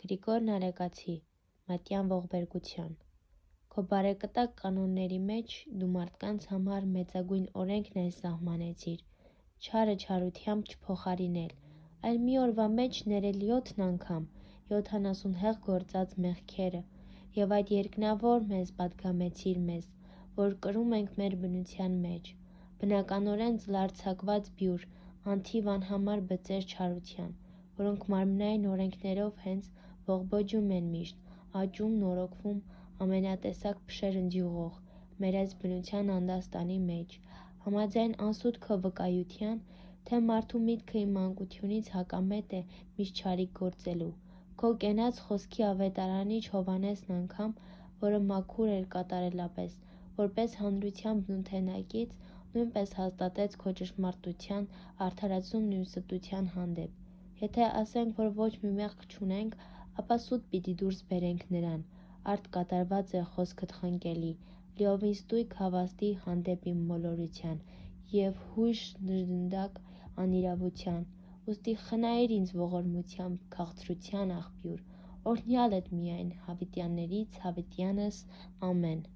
Գրիգոր Նարեկացի, Մատյան ողբերգության։ Քո բարեկտակ կանոնների մեջ դու մարդկանց համար մեծագույն օրենքն էլ սահմանեցիր, չարը չարությամբ չփոխարինել, այլ մի օրվա մեջ ներել 7 անգամ, 70 հեղ գործած մեղքերը, և այդ երկնավոր մեզ պատգամեցիր մեզ, որ կրում ենք մեր բնության մեջ, բնականորեն ձլարձակված բյուր, անթիվ անհամար բծեր չարության, որոնք մարմնային օրենքներով հենց բողբոջում են միշտ, աճում, նորոգվում ամենատեսակ փշեր ընձյուղող, մեր այս բնության անդաստանի մեջ, համաձայն անսուտ քո վկայության, թե մարդու միտքը իմ մանկությունից հակամետ է միշտ չարիք գործելու, քո կենաց խոսքի ավետարանիչ Հովհաննեսն անգամ, որը մաքուր էր կատարելապես, որպես հանրության բնութենակից, նույնպես հաստատեց քո ճշմարտության արդարացումն իմ ստության հանդեպ, եթե ասենք, որ ոչ մի մեղք չունենք, ապա սուտ պիտի դուրս բերենք նրան, արդ կատարված է խոսքդ խնկելի, լիովին ստույգ հավաստի հանդեպ իմ մոլորության և հույժ դժդնդակ անիրավության, ուստի խնայիր ինձ ողորմությամբ քաղցրության աղբյուր, օրհնյալ ըդ միայն հավիտյաններից հավիտյանս, ամեն։